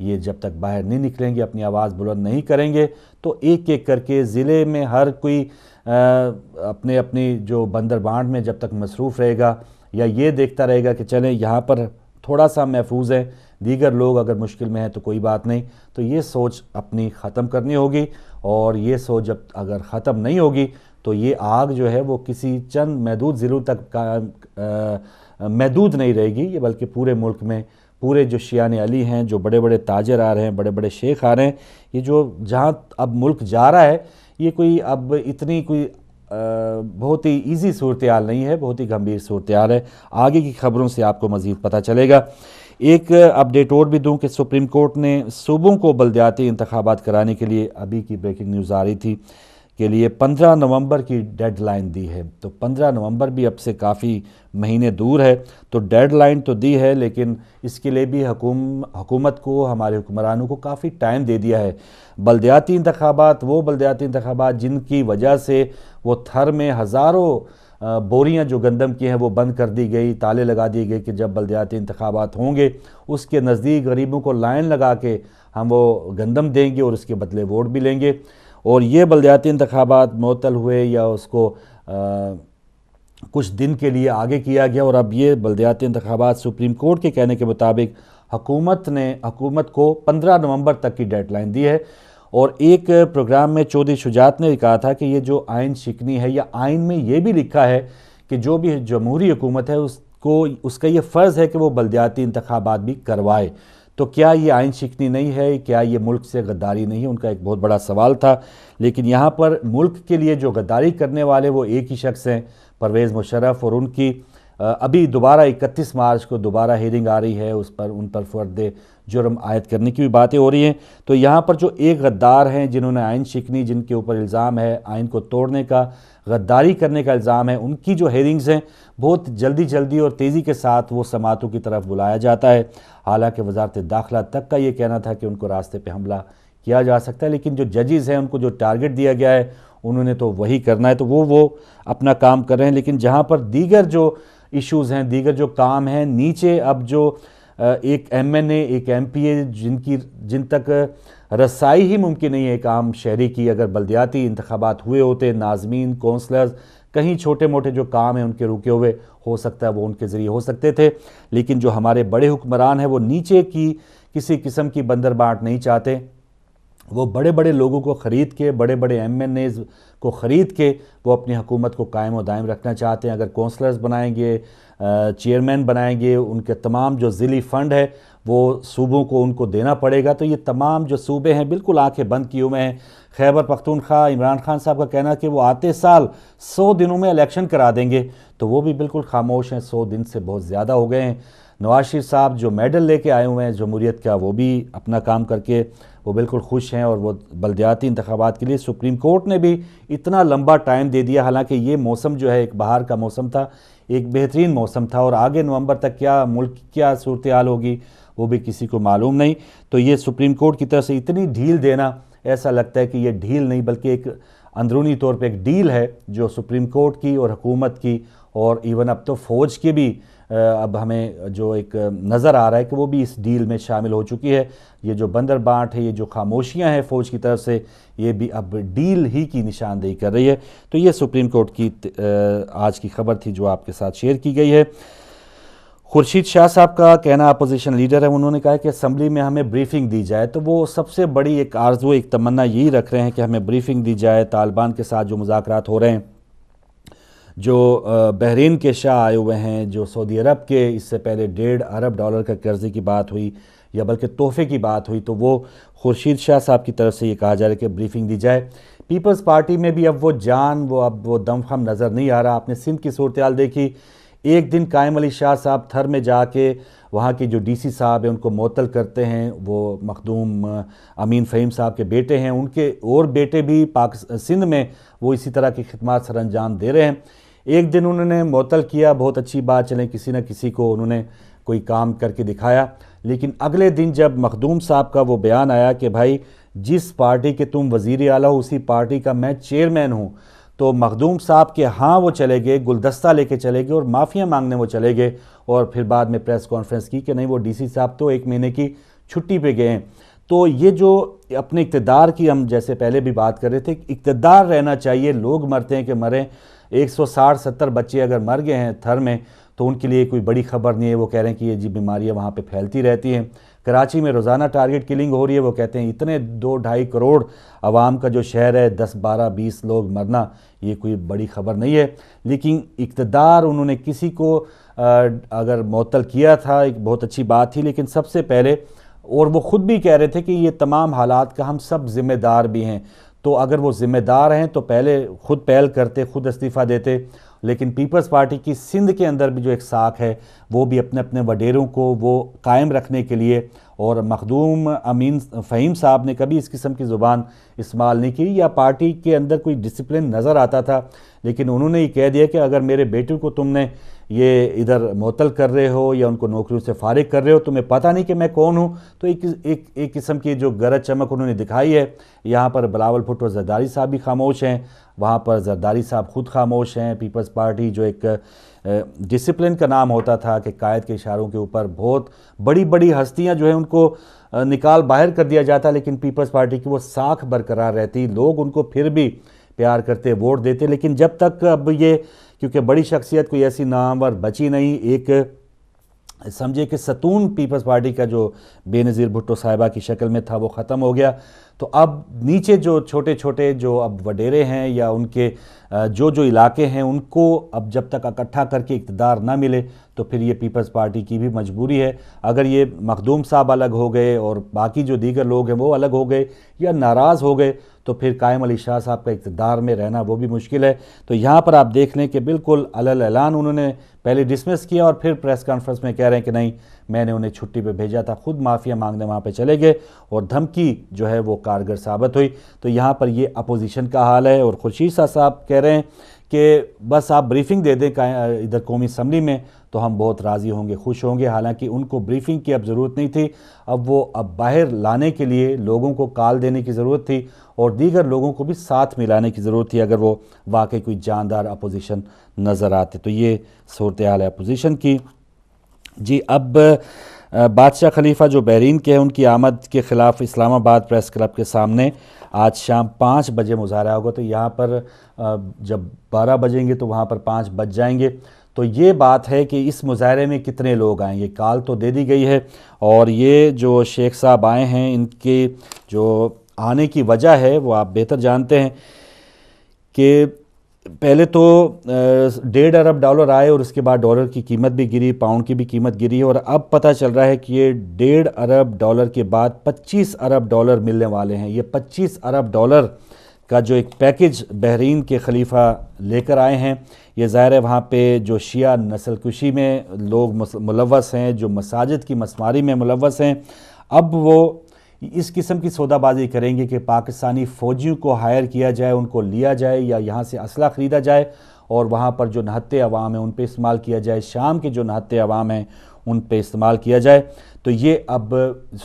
یہ جب تک باہر نہیں نکلیں گے، اپنی آواز بلند نہیں کریں گے، تو ایک ایک کر کے ضلع میں ہر کوئی اپنی جو بندر بانٹ میں جب تک مصروف رہے گا، یا یہ دیکھتا رہے گا کہ چلیں یہاں پر تھوڑا سا محفوظ ہے، دیگر لوگ اگر مشکل میں ہیں تو کوئی بات نہیں، تو یہ سوچ اپنی ختم کرنی ہوگی۔ اور یہ سوچ جب اگر ختم نہیں ہوگی تو یہ آگ جو ہے وہ کسی چند محدود ضلعوں تک محدود نہیں رہے گی، یہ بلکہ پورے ملک میں پورے جو شیعان علی ہیں، جو بڑے بڑے تاجر آ رہے ہیں، بڑے بڑے شیخ آ رہے ہیں، یہ جو جہاں اب ملک جا رہا ہے، یہ کوئی اب اتنی کوئی بہت ہی ایزی صورتحال نہیں ہے، بہت ہی گمبھیر صورتحال ہے۔ آگے کی خبروں سے آپ کو مزید پتہ چلے گا۔ ایک اپڈیٹ اور بھی دوں کہ سپریم کورٹ نے صوبوں کو بلدیاتی انتخابات کرانے کے لیے، ابھی کی بریکنگ نیوز آ رہی تھی، کے لیے 15 نومبر کی ڈیڈ لائن دی ہے۔ تو 15 نومبر بھی اب سے کافی مہینے دور ہے، تو ڈیڈ لائن تو دی ہے، لیکن اس کے لیے بھی حکومت کو، ہمارے حکمرانوں کو کافی ٹائم دے دیا ہے۔ بلدیاتی انتخابات، وہ بلدیاتی انتخابات جن کی وجہ سے وہ تھر میں ہزاروں بوریاں جو گندم کی ہیں وہ بند کر دی گئی، تالے لگا دی گئی کہ جب بلدیاتی انتخابات ہوں گے اس کے نزدیک غریبوں کو لائن لگا کے ہم وہ گندم دیں گے اور اس کے بدلے ووٹ بھی لیں گے۔ اور یہ بلدیاتی انتخابات معطل ہوئے یا اس کو کچھ دن کے لیے آگے کیا گیا، اور اب یہ بلدیاتی انتخابات سپریم کورٹ کے کہنے کے مطابق حکومت کو 15 نومبر تک کی ڈیڈ لائن دی ہے۔ اور ایک پروگرام میں چودھری شجاعت نے کہا تھا کہ یہ جو آئین شکنی ہے، یا آئین میں یہ بھی لکھا ہے کہ جو بھی جمہوری حکومت ہے اس کا یہ فرض ہے کہ وہ بلدیاتی انتخابات بھی کروائے، تو کیا یہ آئین شکنی نہیں ہے؟ کیا یہ ملک سے غداری نہیں ہے؟ ان کا ایک بہت بڑا سوال تھا۔ لیکن یہاں پر ملک کے لیے جو غداری کرنے والے وہ ایک ہی شخص ہیں، پرویز مشرف، اور ان کی ابھی دوبارہ 31 مارچ کو دوبارہ ہیرنگ آ رہی ہے، ان پر فرد جرم عائد کرنے کی بھی باتیں ہو رہی ہیں۔ تو یہاں پر جو ایک غدار ہیں جنہوں نے آئین شکنی، جن کے اوپر الزام ہے آئین کو توڑنے کا، غداری کرنے کا الزام ہے، ان کی جو ہیرنگز ہیں بہت جلدی اور تیزی کے ساتھ وہ سماعتوں کی طرف بلایا جاتا ہے۔ حالانکہ وزارت داخلہ تک کا یہ کہنا تھا کہ ان کو راستے پہ حملہ کیا جا سکتا ہے، لیکن جو ججز ہیں ان کو جو ٹارگٹ دیا گیا ہے انہوں نے تو وہی کرنا ہے، تو وہ اپنا کام کر رہے ہیں۔ لیکن جہاں پر دیگر جو ایشوز ہیں، دیگر جو کام ہیں نیچے، اب جو ایک ایم این اے، ایک ایم پی اے جن تک رسائی ہی ممکن نہیں ہے ایک عام شہری کی، اگر بلدیاتی انتخابات ہوئے ہوتے، ناظمین، کونسلرز، کہیں چھوٹے موٹے جو کام ہیں ان کے رکے ہوئے ہو سکتا ہے وہ ان کے ذریعے ہو سکتے تھے، لیکن جو ہمارے بڑے حکمران ہیں وہ نیچے کی کسی قسم کی بندر بانٹ نہیں چاہتے۔ وہ بڑے بڑے لوگوں کو خرید کے، بڑے بڑے ایم این ایز کو خرید کے وہ اپنی حکومت کو قائم و دائم رکھنا چاہتے ہیں۔ اگر کونسلرز بنائیں گے، چیئرمین بنائیں گے، ان کے تمام جو ذیلی فنڈ ہے وہ صوبوں کو ان کو دینا پڑے گا، تو یہ تمام جو صوبے ہیں بالکل آنکھیں بند کیے ہوئے ہیں۔ خیبر پختونخوا، عمران خان صاحب کا کہنا ہے کہ وہ آتے سال 100 دنوں میں الیکشن کرا دیں گے، تو وہ بھی بالکل خاموش ہیں، 100 دن سے بہت زیادہ ہو گئے ہیں۔ نواز شریف صاحب جو میڈل لے کے آئے ہوئے ہیں جمہوریت کا، وہ بھی اپنا کام کر کے وہ بالکل خوش ہیں، اور وہ بلدیاتی انتخابات کے لیے سپریم کورٹ نے بھی اتنا لمبا ٹائم دے دیا، حالانکہ یہ موسم جو ہے ایک بہار کا موسم تھا، ایک بہترین موسم تھا، اور آگے نومبر تک کیا ملک کیا صورتحال ہوگی وہ بھی کسی کو معلوم نہیں۔ تو یہ سپریم کورٹ کی طرف سے اتنی ڈھیل دینا، ایسا لگتا ہے کہ یہ ڈھیل نہیں بلکہ ایک اندرونی طور پہ ایک ڈیل ہے جو سپریم کورٹ کی اور حکومت کی، اور ایون اب تو فوج کی بھی اب ہمیں جو ایک نظر آ رہا ہے کہ وہ بھی اس ڈیل میں شامل ہو چکی ہے۔ یہ جو بندر بانٹ ہے، یہ جو خاموشیاں ہیں فوج کی طرف سے، یہ بھی اب ڈیل ہی کی نشاندہی کر رہی ہے۔ تو یہ سپریم کورٹ کی آج کی خبر تھی جو آپ کے ساتھ شیئر کی گئی ہے۔ خورشید شاہ صاحب کا کہنا، اپوزیشن لیڈر ہے، انہوں نے کہا کہ اسمبلی میں ہمیں بریفنگ دی جائے، تو وہ سب سے بڑی ایک آرزو، ایک تمنا یہی رکھ رہے ہیں کہ ہمیں بریفنگ دی جائے۔ طالبان کے ساتھ جو مذاکرات ہو رہے ہیں، جو بحرین کے شاہ آئے ہوئے ہیں، جو سعودی عرب کے اس سے پہلے $1.5 ارب کا قرضے کی بات ہوئی یا بلکہ تحفے کی بات ہوئی، تو وہ خورشید شاہ صاحب کی طرف سے یہ کہا جا رہا ہے کہ بریفنگ دی جائے۔ پیپلز پارٹی میں بھی اب وہ دم خم نظر نہیں آ رہا۔ آپ نے سندھ کی صورتحال دیکھی، ایک دن قائم علی شاہ صاحب تھر میں جا کے وہاں کی جو ڈی سی صاحب ہیں ان کو معطل کرتے ہیں، وہ مخدوم امین فہیم صاحب کے بیٹے ہیں، ان کے اور بیٹے بھی سندھ میں وہ اسی طرح کی خدمات سر انجام دے رہے ہیں۔ ایک دن انہوں نے معطل کیا، بہت اچھی بات، چلیں کسی نہ کسی کو انہوں نے کوئی کام کر کے دکھایا، لیکن اگلے دن جب مخدوم صاحب کا وہ بیان آیا کہ بھائی جس پارٹی کے تم وزیر اعلیٰ ہو اسی پارٹی کا میں چیئرمین ہوں، تو مخدوم صاحب کے ہاں وہ چلے گئے، گلدستہ لے کے چلے گئے اور معافیاں مانگنے وہ چلے گئے، اور پھر بعد میں پریس کانفرنس کی کہ نہیں وہ ڈی سی صاحب تو 1 مہینے کی چھٹی پہ گئے ہیں۔ تو یہ جو اپنے اقتدار کی ہم جیسے پہلے بھی بات کر رہے تھے، اقتدار رہنا چاہیے، لوگ مرتے ہیں کہ مریں، 160-70 بچے اگر مر گئے ہیں تھر میں تو ان کے لیے کوئی بڑی خبر نہیں ہے، وہ کہہ رہے ہیں کہ یہ جی بیماریاں وہاں پہ پھیلتی رہتی ہیں۔ کراچی میں روزانہ ٹارگٹ کلنگ ہو رہی ہے، وہ کہتے ہیں اتنے 2-2.5 کروڑ عوام کا جو شہر ہے، 10-12-20 لوگ مرنا یہ کوئی بڑی خبر نہیں ہے۔ لیکن اقتدار انہوں نے کسی کو اگر معطل کیا تھا، ایک بہت اچھی بات تھی، لیکن سب سے پہلے، اور وہ خود بھی کہہ رہے تھے کہ یہ تمام حالات کا ہم سب ذمہ دار بھی ہیں، تو اگر وہ ذمہ دار ہیں تو پہلے خود پہل کرتے، خود استعفیٰ دیتے۔ لیکن پیپلز پارٹی کی سندھ کے اندر بھی جو ایک ساکھ ہے، وہ بھی اپنے اپنے وڈیروں کو وہ قائم رکھنے کے لیے، اور مخدوم امین فہیم صاحب نے کبھی اس قسم کی زبان استعمال نہیں کی، یا پارٹی کے اندر کوئی ڈسپلن نظر آتا تھا، لیکن انہوں نے یہ کہہ دیا کہ اگر میرے بیٹے کو تم نے یہ ادھر معطل کر رہے ہو یا ان کو نوکریوں سے فارغ کر رہے ہو، تمہیں پتہ نہیں کہ میں کون ہوں۔ تو ایک قسم کی جو گرج چمک انہوں نے دکھائی ہے۔ یہاں پر بلاول بھٹو زرداری صاحب بھی خاموش ہیں، وہاں پر زرداری صاحب خود خاموش ہیں۔ پیپلز پارٹی جو ایک ڈسپلن کا نام ہوتا تھا کہ قائد کے اشاروں کے اوپر بہت بڑی بڑی ہستیاں جو ہیں ان کو نکال باہر کر دیا جاتا، لیکن پیپلز پارٹی کی وہ ساکھ برقرار رہتی، لوگ ان کو پھر بھی پیار کرتے، ووٹ دیتے۔ لیکن جب تک اب یہ، کیونکہ بڑی شخصیت کوئی ایسی نامور بچی نہیں، ایک سمجھے کہ ستون پیپلز پارٹی کا جو بے نظیر بھٹو صاحبہ کی شکل میں تھا وہ ختم ہو گیا، تو اب نیچے جو چھوٹے چھوٹے جو اب وڈیرے ہیں یا ان کے جو علاقے ہیں، ان کو اب جب تک اکٹھا کر کے اقتدار نہ ملے تو پھر یہ پیپلز پارٹی کی بھی مجبوری ہے۔ اگر یہ مخدوم صاحب الگ ہو گئے اور باقی جو دیگر لوگ ہیں وہ الگ ہو گئے یا ناراض ہو گئے تو پھر قائم علی شاہ صاحب کا اقتدار میں رہنا وہ بھی مشکل ہے۔ تو یہاں پر آپ دیکھ لیں کہ بالکل علل اعلان انہوں نے پہلے ڈسمس کیا اور پھر پریس کانفرنس میں کہہ رہے ہیں کہ نہیں، میں نے انہیں چھٹی پہ بھیجا تھا، خود معافیہ مانگنے وہاں پہ چلے گئے، اور دھمکی جو ہے وہ کارگر ثابت ہوئی۔ تو یہاں پر یہ اپوزیشن کا حال ہے، اور خورشید صاحب کہہ رہے ہیں کہ بس آپ بریفنگ دے دیں ادھر قومی اسمبلی میں تو ہم بہت راضی ہوں گے، خوش ہوں گے۔ حالانکہ ان کو بریفنگ کی اب ضرورت نہیں تھی، اب وہ باہر لانے کے لیے لوگوں کو کال دینے کی ضرورت تھی، اور دیگر لوگوں کو بھی ساتھ ملانے کی ضرورت تھی اگر وہ واقعی کوئی جاندار اپوزیشن نظر آتے۔ تو یہ صورتحال ہے اپوزیشن کی۔ جی، اب بادشاہ خلیفہ جو بحرین کے ہیں، ان کی آمد کے خلاف اسلام آباد پریس کلب کے سامنے آج شام 5 بجے مظاہرہ ہوگا۔ تو یہاں پر جب 12 بجیں گے تو وہاں پر 5 بج جائیں گے۔ تو یہ بات ہے کہ اس مظاہرے میں کتنے لوگ آئیں گے، کال تو دے دی گئی ہے، اور یہ جو شیخ صاحب آئے ہیں ان کے جو آنے کی وجہ ہے وہ آپ بہتر جانتے ہیں کہ پہلے تو $1.5 ارب آئے، اور اس کے بعد ڈالر کی قیمت بھی گری، پاؤنڈ کی بھی قیمت گری، اور اب پتہ چل رہا ہے کہ یہ $1.5 ارب کے بعد $25 ارب ملنے والے ہیں۔ یہ $25 ارب کا جو ایک پیکج بحرین کے خلیفہ لے کر آئے ہیں، یہ ظاہر ہے وہاں پہ جو شیعہ نسل کشی میں لوگ ملوث ہیں، جو مساجد کی مسماری میں ملوث ہیں، اب وہ اس قسم کی سودا بازی کریں گے کہ پاکستانی فوجیوں کو ہائر کیا جائے، ان کو لیا جائے یا یہاں سے اسلحہ خریدا جائے، اور وہاں پر جو نہتے عوام ہیں ان پہ استعمال کیا جائے، شام کے جو نہتے عوام ہیں ان پہ استعمال کیا جائے۔ تو یہ اب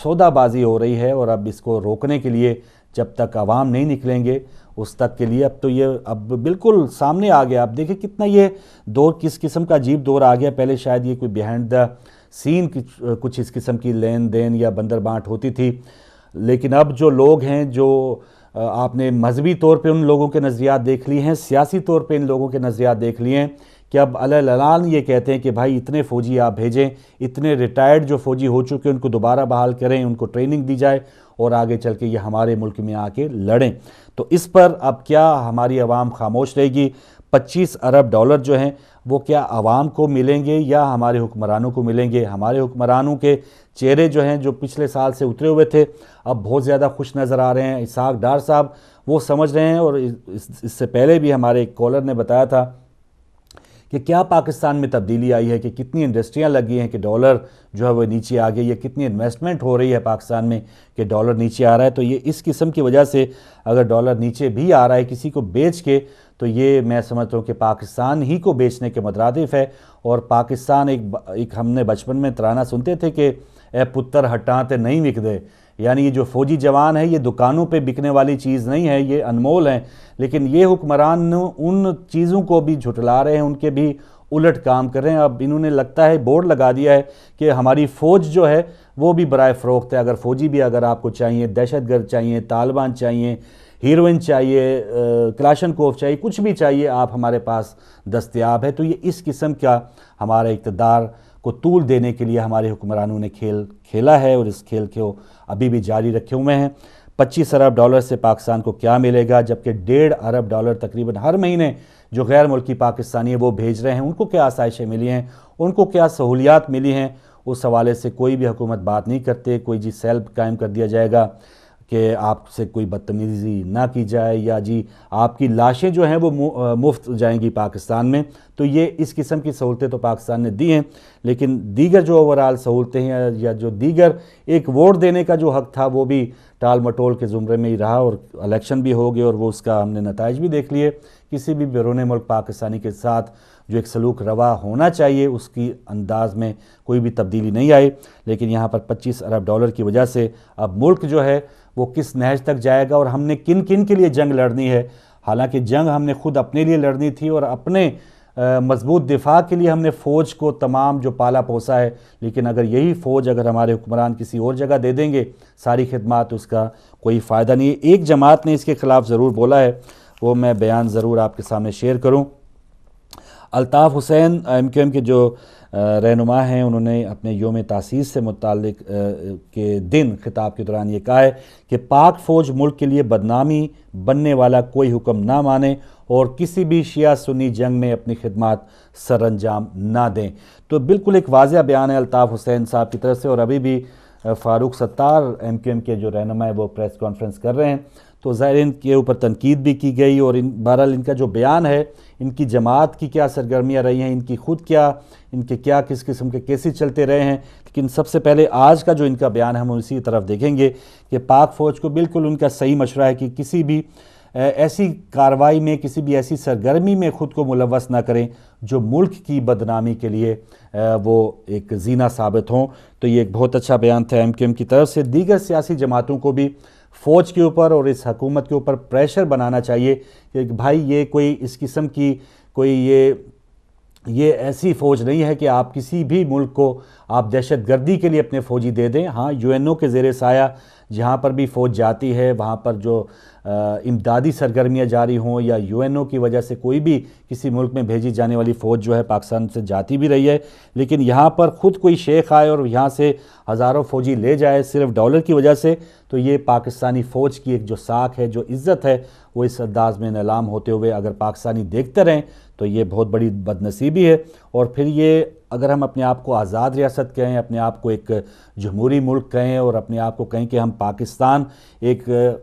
سودا بازی ہو رہی ہے، اور اب اس کو روکنے کے لیے جب تک عوام نہیں نکلیں گے اس تک کے لیے اب تو یہ اب بالکل سامنے آ گیا۔ اب دیکھیں کتنا یہ دور کس قسم کا عجیب دور آ گیا۔ پہلے شاید یہ کوئی بیہائنڈ دا سین کچھ اس قسم کی لین دین یا بندر بانٹ ہوتی تھی، لیکن اب جو لوگ ہیں، جو آپ نے مذہبی طور پہ ان لوگوں کے نظریات دیکھ لیے ہیں، سیاسی طور پہ ان لوگوں کے نظریات دیکھ لیے ہیں کہ اب علل اعلان یہ کہتے ہیں کہ بھائی اتنے فوجی آپ بھیجیں، اتنے ریٹائرڈ جو فوجی ہو چکے ان کو دوبارہ بحال کریں، ان کو ٹریننگ دی جائے، اور آگے چل کے یہ ہمارے ملک میں آ کے لڑیں۔ تو اس پر اب کیا ہماری عوام خاموش رہے گی؟ $25 ارب جو ہیں وہ کیا عوام کو ملیں گے یا ہمارے حکمرانوں کو ملیں گے؟ ہمارے حکمرانوں کے چہرے جو ہیں جو پچھلے سال سے اترے ہوئے تھے اب بہت زیادہ خوش نظر آ رہے ہیں۔ اسحاق ڈار صاحب وہ سمجھ رہے ہیں، اور اس سے پہلے بھی ہمارے ایک کالر نے بتایا تھا کہ کیا پاکستان میں تبدیلی آئی ہے، کہ کتنی انڈسٹریاں لگی ہیں کہ ڈالر جو ہے وہ نیچے آ گئی ہے، کتنی انویسٹمنٹ ہو رہی ہے پاکستان میں کہ ڈالر نیچے آ رہا ہے۔ تو یہ اس قسم کی وجہ سے اگر ڈالر نیچے بھی آ رہا ہے کسی کو بیچ کے، تو یہ میں سمجھتا ہوں کہ پاکستان ہی کو بیچنے کے مترادف ہے۔ اور پاکستان ایک ہم نے بچپن میں ترانہ سنتے تھے کہ اے پتر ہٹاں تے نہیں وک دے، یعنی یہ جو فوجی جوان ہے یہ دکانوں پہ بکنے والی چیز نہیں ہے، یہ انمول ہیں، لیکن یہ حکمران ان چیزوں کو بھی جھٹلا رہے ہیں، ان کے بھی الٹ کام کر رہے ہیں۔ اب انہوں نے لگتا ہے بورڈ لگا دیا ہے کہ ہماری فوج جو ہے وہ بھی برائے فروخت ہے، اگر فوجی بھی اگر آپ کو چاہیے، دہشت گرد چاہیے، طالبان چاہیے، ہیروئن چاہیے، کلاشنکوف چاہیے، کچھ بھی چاہیے آپ ہمارے پاس دستیاب ہے۔ تو یہ اس قسم کا ہمارے اقتدار کو طول دینے کے لیے ہمارے حکمرانوں نے کھیل کھیلا ہے، اور اس کھیل کو ابھی بھی جاری رکھے ہوئے ہیں۔ 25 ارب ڈالر سے پاکستان کو کیا ملے گا، جبکہ 1.5 ارب ڈالر تقریباً ہر مہینے جو غیر ملکی پاکستانی ہیں وہ بھیج رہے ہیں، ان کو کیا آسائشیں ملی ہیں، ان کو کیا سہولیات ملی ہیں، اس حوالے سے کوئی بھی حکومت بات نہیں کرتے۔ کوئی جی سیل قائم کر دیا جائے گا کہ آپ سے کوئی بدتمیزی نہ کی جائے، یا جی آپ کی لاشیں جو ہیں وہ مفت جائیں گی پاکستان میں۔ تو یہ اس قسم کی سہولتیں تو پاکستان نے دی ہیں، لیکن دیگر جو اوورال سہولتیں ہیں یا جو دیگر ایک ووٹ دینے کا جو حق تھا وہ بھی ٹال مٹول کے زمرے میں ہی رہا، اور الیکشن بھی ہو گئے اور وہ اس کا ہم نے نتائج بھی دیکھ لیے۔ کسی بھی بیرون ملک پاکستانی کے ساتھ جو ایک سلوک روا ہونا چاہیے اس کی انداز میں کوئی بھی تبدیلی نہیں آئی، لیکن یہاں پر 25 ارب ڈالر کی وجہ سے اب ملک جو ہے وہ کس نہج تک جائے گا، اور ہم نے کن کن کے لیے جنگ لڑنی ہے۔ حالانکہ جنگ ہم نے خود اپنے لیے لڑنی تھی، اور اپنے مضبوط دفاع کے لیے ہم نے فوج کو تمام جو پالا پوسا ہے، لیکن اگر یہی فوج اگر ہمارے حکمران کسی اور جگہ دے دیں گے ساری خدمات، اس کا کوئی فائدہ نہیں ہے۔ ایک جماعت نے اس کے خلاف ضرور بولا ہے، وہ میں بیان ضرور آپ کے سامنے شیئر کروں۔ الطاف حسین MQM کے جو رہنما ہیں، انہوں نے اپنے یوم تاسیس سے متعلق کے دن خطاب کے دوران یہ کہا ہے کہ پاک فوج ملک کے لیے بدنامی بننے والا کوئی حکم نہ مانے، اور کسی بھی شیعہ سنی جنگ میں اپنی خدمات سر انجام نہ دیں۔ تو بالکل ایک واضح بیان ہے الطاف حسین صاحب کی طرف سے، اور ابھی بھی فاروق ستار MQM کے جو رہنما ہے وہ پریس کانفرنس کر رہے ہیں، تو ظاہر ان کے اوپر تنقید بھی کی گئی، اور بہرحال ان کا جو بیان ہے، ان کی جماعت کی کیا سرگرمیاں رہی ہیں، ان کی خود کیا، ان کے کیا کس قسم کے کیسز چلتے رہے ہیں، لیکن سب سے پہلے آج کا جو ان کا بیان ہے ہم اسی طرف دیکھیں گے کہ پاک فوج کو بالکل ان کا صحیح مشورہ ہے کہ کسی بھی ایسی کارروائی میں، کسی بھی ایسی سرگرمی میں خود کو ملوث نہ کریں جو ملک کی بدنامی کے لیے وہ ایک زینہ ثابت ہوں۔ تو یہ ایک بہت اچھا بیان تھا MQM کی طرف سے۔ دیگر سیاسی جماعتوں کو بھی فوج کے اوپر اور اس حکومت کے اوپر پریشر بنانا چاہیے کہ بھائی یہ کوئی اس قسم کی کوئی یہ ایسی فوج نہیں ہے کہ آپ کسی بھی ملک کو آپ دہشت گردی کے لیے اپنے فوجی دے دیں۔ ہاں UNO کے زیر سایہ جہاں پر بھی فوج جاتی ہے وہاں پر جو امدادی سرگرمیاں جاری ہوں، یا UNO کی وجہ سے کوئی بھی کسی ملک میں بھیجی جانے والی فوج جو ہے پاکستان سے جاتی بھی رہی ہے، لیکن یہاں پر خود کوئی شیخ آئے اور یہاں سے ہزاروں فوجی لے جائے صرف ڈالر کی وجہ سے، تو یہ پاکستانی فوج کی ایک جو ساکھ ہے، جو عزت ہے، وہ اس انداز میں نیلام ہوتے ہوئے اگر پاکستانی دیکھتے رہیں تو یہ بہت بڑی بدنصیبی ہے۔ اور پھر یہ اگر ہم اپنے آپ کو آزاد ریاست کہیں، اپنے آپ کو ایک جمہوری ملک کہیں، اور اپنے آپ کو کہیں کہ ہم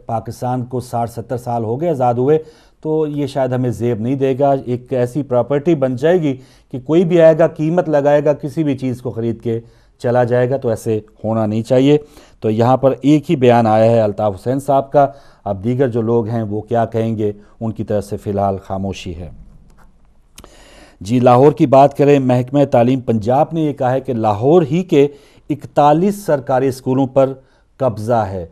پاکستان کو 60-70 سال ہو گئے آزاد ہوئے، تو یہ شاید ہمیں زیب نہیں دے گا۔ ایک ایسی پراپرٹی بن جائے گی کہ کوئی بھی آئے گا قیمت لگائے گا، کسی بھی چیز کو خرید کے چلا جائے گا، تو ایسے ہونا نہیں چاہیے۔ تو یہاں پر ایک ہی بیان آیا ہے الطاف حسین صاحب کا، اب دیگر جو لوگ ہیں وہ کیا کہیں گے، ان کی طرف سے فی الحال خاموشی ہے۔ جی لاہور کی بات کریں، محکمہ تعلیم پنجاب نے یہ کہا ہے کہ لاہور ہی کے 41 سرکاری اسکولوں پر قبضہ ہے۔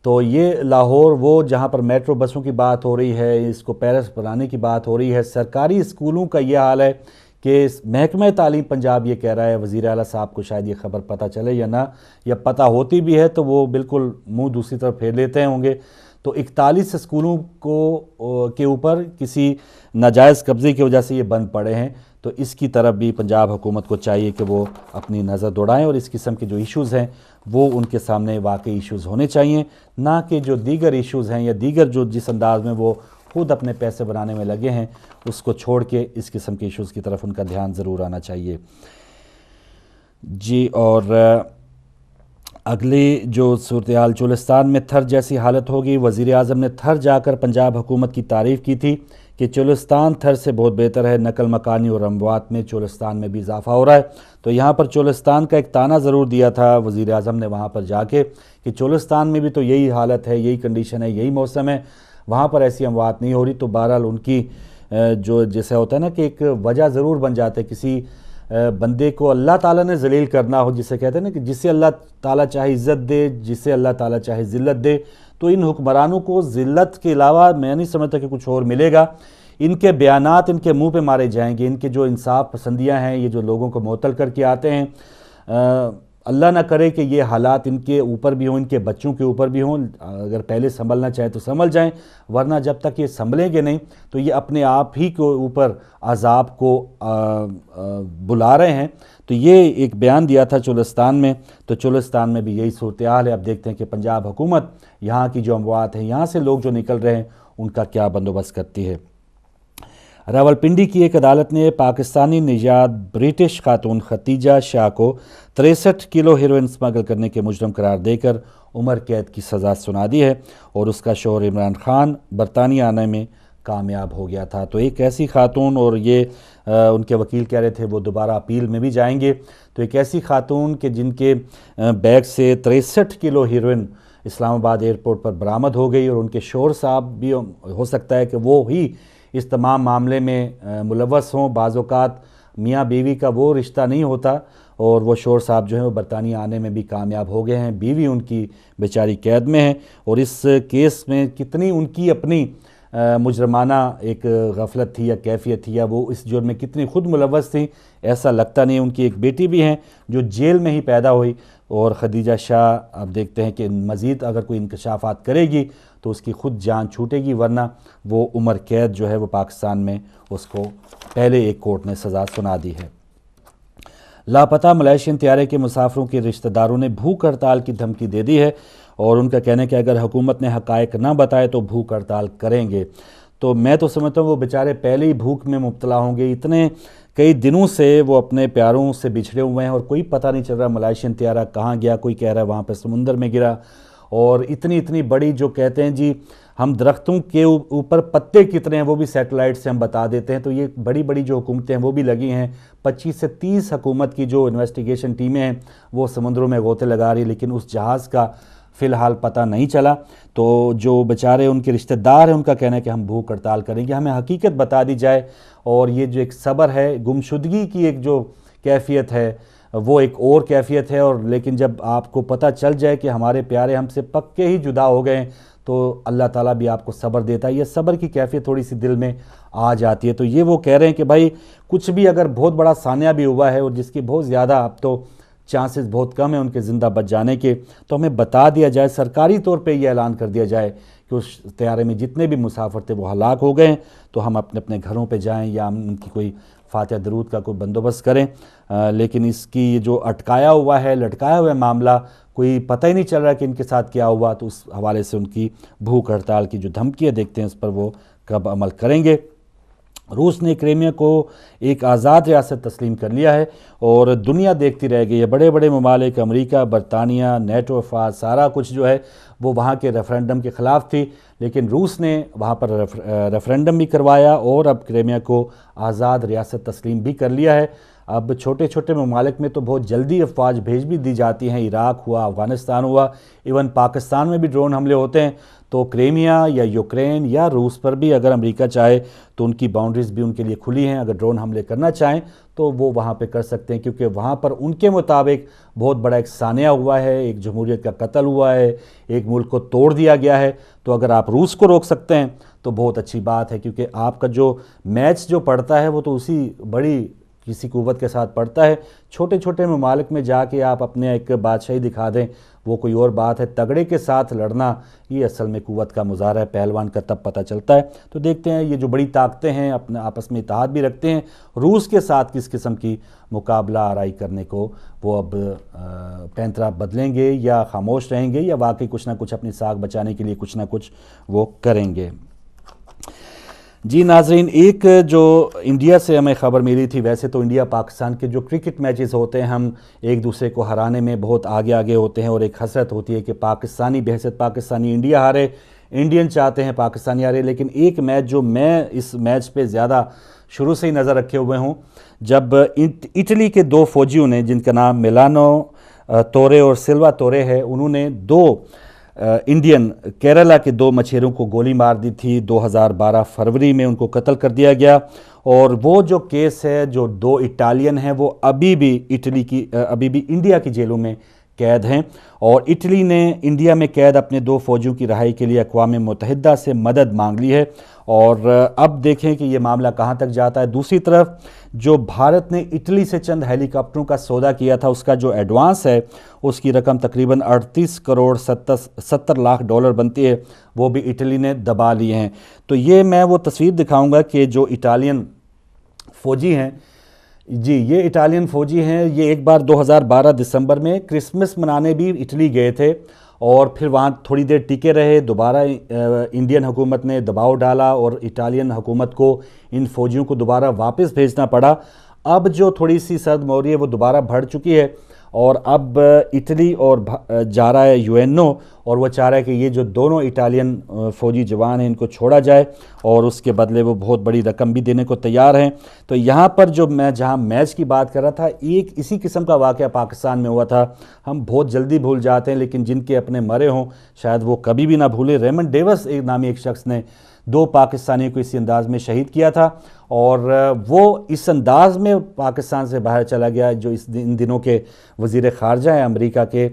تو یہ لاہور وہ جہاں پر میٹرو بسوں کی بات ہو رہی ہے، اس کو پیرس بنانے کی بات ہو رہی ہے، سرکاری اسکولوں کا یہ حال ہے کہ محکمہ تعلیم پنجاب یہ کہہ رہا ہے، وزیر اعلیٰ صاحب کو شاید یہ خبر پتہ چلے یا نہ، یا پتہ ہوتی بھی ہے تو وہ بالکل منہ دوسری طرف پھیر لیتے ہوں گے۔ تو 41 اسکولوں کے اوپر کسی ناجائز قبضے کی وجہ سے یہ بند پڑے ہیں، تو اس کی طرف بھی پنجاب حکومت کو چاہیے کہ وہ اپنی نظر دوڑائیں، اور اس قسم کے جو ایشوز ہیں وہ ان کے سامنے واقعی ایشوز ہونے چاہیے، نہ کہ جو دیگر ایشوز ہیں یا دیگر جو جس انداز میں وہ خود اپنے پیسے بنانے میں لگے ہیں اس کو چھوڑ کے اس قسم کے ایشوز کی طرف ان کا دھیان ضرور آنا چاہیے۔ جی، اور اگلی جو صورتحال چولستان میں تھر جیسی حالت ہوگی، وزیر اعظم نے تھر جا کر پنجاب حکومت کی تعریف کی تھی کہ چولستان تھر سے بہت بہتر ہے، نقل مکانی اور اموات میں چولستان میں بھی اضافہ ہو رہا ہے۔ تو یہاں پر چولستان کا ایک تانا ضرور دیا تھا وزیر اعظم نے وہاں پر جا کے کہ چولستان میں بھی تو یہی حالت ہے، یہی کنڈیشن ہے، یہی موسم ہے، وہاں پر ایسی اموات نہیں ہو رہی۔ تو بہرحال ان کی جو جیسے ہوتا ہے نا کہ ایک وجہ ضرور بن جاتا ہے، کسی بندے کو اللہ تعالیٰ نے ذلیل کرنا ہو، جسے کہتے ہیں نا کہ جسے اللہ تعالیٰ چاہے عزت دے، جسے اللہ تعالیٰ چاہے ذلت دے، تو ان حکمرانوں کو ذلت کے علاوہ میں نہیں سمجھتا کہ کچھ اور ملے گا۔ ان کے بیانات ان کے منہ پہ مارے جائیں گے، ان کے جو انصاف پسندیاں ہیں، یہ جو لوگوں کو معطل کر کے آتے ہیں، اللہ نہ کرے کہ یہ حالات ان کے اوپر بھی ہوں، ان کے بچوں کے اوپر بھی ہوں۔ اگر پہلے سنبھلنا چاہیں تو سنبھل جائیں، ورنہ جب تک یہ سنبھلیں گے نہیں تو یہ اپنے آپ ہی کے اوپر عذاب کو بلا رہے ہیں۔ تو یہ ایک بیان دیا تھا چولستان میں، تو چولستان میں بھی یہی صورتحال ہے۔ اب دیکھتے ہیں کہ پنجاب حکومت یہاں کی جو اموات ہیں، یہاں سے لوگ جو نکل رہے ہیں، ان کا کیا بندوبست کرتی ہے۔ راولپنڈی کی ایک عدالت نے پاکستانی نژاد برٹش خاتون ختیجہ شاہ کو 63 کلو ہیروئن اسمگل کرنے کے مجرم قرار دے کر عمر قید کی سزا سنا دی ہے، اور اس کا شوہر عمران خان برطانیہ آنے میں کامیاب ہو گیا تھا۔ تو ایک ایسی خاتون، اور یہ ان کے وکیل کہہ رہے تھے وہ دوبارہ اپیل میں بھی جائیں گے، تو ایک ایسی خاتون کہ جن کے بیگ سے 63 کلو ہیروئن اسلام آباد ایئرپورٹ پر برآمد ہو گئی، اور ان کے شوہر صاحب بھی ہو سکتا ہے کہ وہ ہی اس تمام معاملے میں ملوث ہوں۔ بعض اوقات میاں بیوی کا وہ رشتہ نہیں ہوتا، اور وہ شوہر صاحب جو ہیں وہ برطانیہ آنے میں بھی کامیاب ہو گئے ہیں، بیوی ان کی بیچاری قید میں ہے، اور اس کیس میں کتنی ان کی اپنی مجرمانہ ایک غفلت تھی یا کیفیت تھی، یا وہ اس جرم میں کتنی خود ملوث تھی، ایسا لگتا نہیں۔ ان کی ایک بیٹی بھی ہیں جو جیل میں ہی پیدا ہوئی، اور خدیجہ شاہ اب دیکھتے ہیں کہ مزید اگر کوئی انکشافات کرے گی تو اس کی خود جان چھوٹے گی، ورنہ وہ عمر قید جو ہے وہ پاکستان میں اس کو پہلے ایک کورٹ نے سزا سنا دی ہے۔ لاپتہ ملائیشین طیارے کے مسافروں کے رشتہ داروں نے بھوک ہڑتال کی دھمکی دے دی ہے، اور ان کا کہنا ہے کہ اگر حکومت نے حقائق نہ بتائے تو بھوک ہڑتال کریں گے۔ تو میں تو سمجھتا ہوں وہ بیچارے پہلے ہی بھوک میں مبتلا ہوں گے، اتنے کئی دنوں سے وہ اپنے پیاروں سے بچھڑے ہوئے ہیں، اور کوئی پتہ نہیں چل رہا ملائیشین طیارہ کہاں گیا، کوئی کہہ رہا ہے وہاں پہ سمندر میں گرا، اور اتنی بڑی جو کہتے ہیں جی ہم درختوں کے اوپر پتے کتنے ہیں وہ بھی سیٹلائٹ سے ہم بتا دیتے ہیں، تو یہ بڑی جو حکومتیں ہیں وہ بھی لگی ہیں۔ 25 سے 30 حکومت کی جو انویسٹیگیشن ٹیمیں ہیں وہ سمندروں میں غوطے لگا رہی، لیکن اس جہاز کا فی الحال پتہ نہیں چلا۔ تو جو بیچارے ان کے رشتہ دار ہیں ان کا کہنا ہے کہ ہم بھوک ہڑتال کریں گے، ہمیں حقیقت بتا دی جائے، اور یہ جو ایک صبر ہے، گمشدگی کی ایک جو کیفیت ہے وہ ایک اور کیفیت ہے، اور لیکن جب آپ کو پتہ چل جائے کہ ہمارے پیارے ہم سے پکے ہی جدا ہو گئے ہیں تو اللہ تعالیٰ بھی آپ کو صبر دیتا ہے، یہ صبر کی کیفیت تھوڑی سی دل میں آ جاتی ہے۔ تو یہ وہ کہہ رہے ہیں کہ بھائی کچھ بھی اگر بہت بڑا سانحہ بھی ہوا ہے، اور جس کی بہت زیادہ اب تو چانسز بہت کم ہیں ان کے زندہ بچ جانے کے، تو ہمیں بتا دیا جائے، سرکاری طور پہ یہ اعلان کر دیا جائے کہ اس طیارے میں جتنے بھی مسافر تھے وہ ہلاک ہو گئے ہیں، تو ہم اپنے گھروں پہ جائیں، یا ہم ان کی کوئی فاتحہ درود کا کوئی بندوبست کریں۔ لیکن اس کی جو اٹکایا ہوا ہے، لٹکایا ہوا ہے معاملہ، کوئی پتہ ہی نہیں چل رہا کہ ان کے ساتھ کیا ہوا، تو اس حوالے سے ان کی بھوک ہڑتال کی جو دھمکی ہے، دیکھتے ہیں اس پر وہ کب عمل کریں گے۔ روس نے کرائمیا کو ایک آزاد ریاست تسلیم کر لیا ہے، اور دنیا دیکھتی رہ گئی ہے۔ بڑے ممالک امریکہ، برطانیہ، نیٹو افواج، سارا کچھ جو ہے وہ وہاں کے ریفرینڈم کے خلاف تھی، لیکن روس نے وہاں پر ریفرینڈم بھی کروایا، اور اب کرائمیا کو آزاد ریاست تسلیم بھی کر لیا ہے۔ اب چھوٹے ممالک میں تو بہت جلدی افواج بھیج بھی دی جاتی ہیں، عراق ہوا، افغانستان ہوا، ایون پاکستان میں بھی ڈرون حملے ہوتے ہیں، تو کرائمیا یا یوکرین یا روس پر بھی اگر امریکہ چاہے تو ان کی باؤنڈریز بھی ان کے لیے کھلی ہیں، اگر ڈرون حملے کرنا چاہیں تو وہ وہاں پہ کر سکتے ہیں، کیونکہ وہاں پر ان کے مطابق بہت بڑا ایک سانحہ ہوا ہے، ایک جمہوریت کا قتل ہوا ہے، ایک ملک کو توڑ دیا گیا ہے۔ تو اگر آپ روس کو روک سکتے ہیں تو بہت اچھی بات ہے، کیونکہ آپ کا جو میچ جو پڑتا ہے وہ تو اسی بڑی کسی قوت کے ساتھ پڑتا ہے۔ چھوٹے ممالک میں جا کے آپ اپنے ایک بادشاہی دکھا دیں وہ کوئی اور بات ہے، تگڑے کے ساتھ لڑنا یہ اصل میں قوت کا مظاہرہ ہے، پہلوان کا تب پتہ چلتا ہے۔ تو دیکھتے ہیں یہ جو بڑی طاقتیں ہیں اپنے آپس میں اتحاد بھی رکھتے ہیں، روس کے ساتھ کس قسم کی مقابلہ آرائی کرنے کو وہ اب پینترا بدلیں گے، یا خاموش رہیں گے، یا واقعی کچھ نہ کچھ اپنی ساکھ بچانے کے لیے کچھ نہ کچھ وہ کریں گے۔ جی ناظرین، ایک جو انڈیا سے ہمیں خبر ملی تھی، ویسے تو انڈیا پاکستان کے جو کرکٹ میچز ہوتے ہیں ہم ایک دوسرے کو ہرانے میں بہت آگے ہوتے ہیں، اور ایک حسرت ہوتی ہے کہ پاکستانی بحیثیت پاکستانی انڈیا ہارے، انڈین چاہتے ہیں پاکستانی ہارے، لیکن ایک میچ جو میں اس میچ پہ زیادہ شروع سے ہی نظر رکھے ہوئے ہوں، جب اٹلی کے دو فوجیوں نے جن کا نام میلانو تورے اور سلوا تورے ہے، انہوں نے دو انڈین کیرلا کے دو مچھیروں کو گولی مار دی تھی 2012 فروری میں، ان کو قتل کر دیا گیا، اور وہ جو کیس ہے جو دو اٹالین ہیں وہ ابھی بھی انڈیا کی جیلوں میں قید ہیں، اور اٹلی نے انڈیا میں قید اپنے 2 فوجیوں کی رہائی کے لیے اقوام متحدہ سے مدد مانگ لی ہے، اور اب دیکھیں کہ یہ معاملہ کہاں تک جاتا ہے۔ دوسری طرف جو بھارت نے اٹلی سے چند ہیلی کاپٹروں کا سودا کیا تھا، اس کا جو ایڈوانس ہے اس کی رقم تقریباً 38 کروڑ 70 لاکھ ڈالر بنتی ہے، وہ بھی اٹلی نے دبا لیے ہیں۔ تو یہ میں وہ تصویر دکھاؤں گا کہ جو اٹالین فوجی ہیں، جی یہ اٹالین فوجی ہیں، یہ ایک بار 2012 دسمبر میں کرسمس منانے بھی اٹلی گئے تھے، اور پھر وہاں تھوڑی دیر ٹکے رہے، دوبارہ انڈین حکومت نے دباؤ ڈالا اور اٹالین حکومت کو ان فوجیوں کو دوبارہ واپس بھیجنا پڑا۔ اب جو تھوڑی سی سرد موری ہے وہ دوبارہ بڑھ چکی ہے، اور اب اٹلی اور جا رہا ہے UNO، اور وہ چاہ رہا ہے کہ یہ جو دونوں اٹالین فوجی جوان ہیں ان کو چھوڑا جائے، اور اس کے بدلے وہ بہت بڑی رقم بھی دینے کو تیار ہیں۔ تو یہاں پر جو میں جہاں میچ کی بات کر رہا تھا، ایک اسی قسم کا واقعہ پاکستان میں ہوا تھا۔ ہم بہت جلدی بھول جاتے ہیں، لیکن جن کے اپنے مرے ہوں شاید وہ کبھی بھی نہ بھولے۔ ریمنڈ ڈیوس نامی ایک شخص نے 2 پاکستانیوں کو اسی انداز میں شہید کیا تھا، اور وہ اس انداز میں پاکستان سے باہر چلا گیا جو ان دنوں کے وزیر خارجہ ہیں امریکہ کے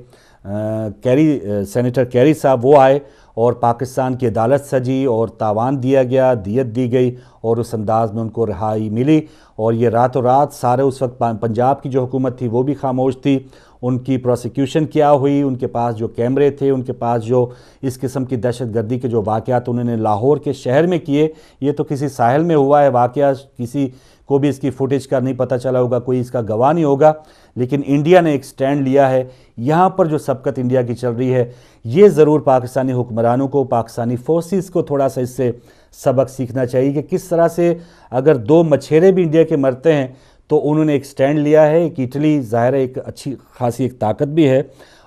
سینیٹر کیری صاحب، وہ آئے اور پاکستان کی عدالت سجی اور تاوان دیا گیا، دیت دی گئی، اور اس انداز میں ان کو رہائی ملی، اور یہ راتوں رات سارے اس وقت پنجاب کی جو حکومت تھی وہ بھی خاموش تھی۔ ان کی پروسیکیوشن کیا ہوئی، ان کے پاس جو کیمرے تھے، ان کے پاس جو اس قسم کی دہشت گردی کے جو واقعات انہوں نے لاہور کے شہر میں کیے، یہ تو کسی ساحل میں ہوا ہے واقعہ، کسی کو بھی اس کی فوٹیج کا نہیں پتہ چلا ہوگا، کوئی اس کا گواہ نہیں ہوگا، لیکن انڈیا نے ایک سٹینڈ لیا ہے۔ یہاں پر جو سبقت انڈیا کی چل رہی ہے، یہ ضرور پاکستانی حکمرانوں کو، پاکستانی فورسز کو تھوڑا سا اس سے سبق سیکھنا چاہیے کہ کس طرح سے اگر 2 مچھیرے بھی انڈیا کے مرتے ہیں تو انہوں نے ایک سٹینڈ لیا ہے۔ ایک اٹلی ظاہر ہے ایک اچھی خاصی ایک طاقت بھی ہے،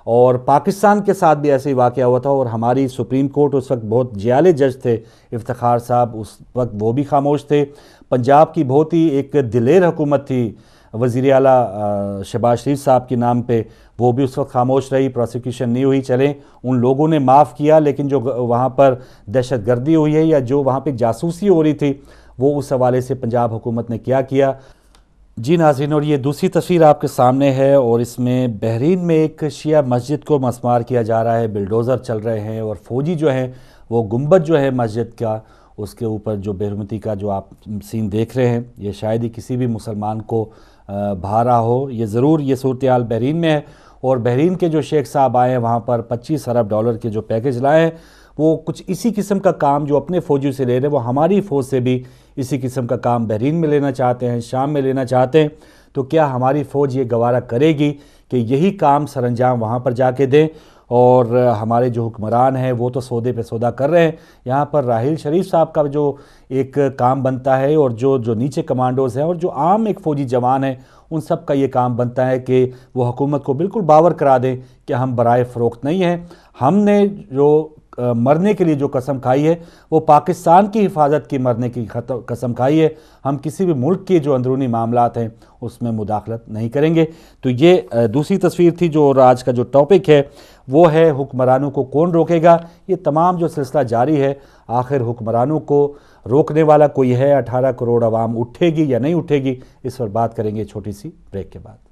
اور پاکستان کے ساتھ بھی ایسے ہی واقعہ ہوا تھا، اور ہماری سپریم کورٹ اس وقت بہت جیالے جج تھے افتخار صاحب، اس وقت وہ بھی خاموش تھے۔ پنجاب کی بہت ہی ایک دلیر حکومت تھی وزیر اعلیٰ شہباز شریف صاحب کے نام پہ، وہ بھی اس وقت خاموش رہی، پروسیکیوشن نہیں ہوئی۔ چلیں ان لوگوں نے معاف کیا، لیکن جو وہاں پر دہشت گردی ہوئی ہے یا جو وہاں پہ جاسوسی ہو رہی تھی، وہ اس حوالے سے پنجاب حکومت نے کیا۔ جی ناظرین، اور یہ دوسری تصویر آپ کے سامنے ہے، اور اس میں بحرین میں ایک شیعہ مسجد کو مسمار کیا جا رہا ہے، بلڈوزر چل رہے ہیں، اور فوجی جو ہیں وہ گنبد جو ہے مسجد کا، اس کے اوپر جو بے رحمتی کا جو آپ سین دیکھ رہے ہیں، یہ شاید ہی کسی بھی مسلمان کو بھا رہا ہو۔ یہ ضرور یہ صورتحال بحرین میں ہے، اور بحرین کے جو شیخ صاحب آئے ہیں وہاں پر 25 ارب ڈالر کے جو پیکج لائے ہیں، وہ کچھ اسی قسم کا کام جو اپنے فوجیوں سے لے رہے ہیں، وہ ہماری فوج سے بھی اسی قسم کا کام بحرین میں لینا چاہتے ہیں، شام میں لینا چاہتے ہیں۔ تو کیا ہماری فوج یہ گوارہ کرے گی کہ یہی کام سر انجام وہاں پر جا کے دیں؟ اور ہمارے جو حکمران ہیں وہ تو سودے پہ سودا کر رہے ہیں۔ یہاں پر راحیل شریف صاحب کا جو ایک کام بنتا ہے، اور جو نیچے کمانڈوز ہیں اور جو عام ایک فوجی جوان ہیں، ان سب کا یہ کام بنتا ہے کہ وہ حکومت کو بالکل باور کرا دیں کہ ہم برائے فروخت نہیں ہیں۔ ہم نے جو مرنے کے لیے جو قسم کھائی ہے، وہ پاکستان کی حفاظت کی مرنے کی قسم کھائی ہے۔ ہم کسی بھی ملک کے جو اندرونی معاملات ہیں اس میں مداخلت نہیں کریں گے۔ تو یہ دوسری تصویر تھی، جو آج کا جو ٹاپک ہے وہ ہے حکمرانوں کو کون روکے گا۔ یہ تمام جو سلسلہ جاری ہے، آخر حکمرانوں کو روکنے والا کوئی ہے؟ 18 کروڑ عوام اٹھے گی یا نہیں اٹھے گی؟ اس پر بات کریں گے چھوٹی سی بریک کے بعد۔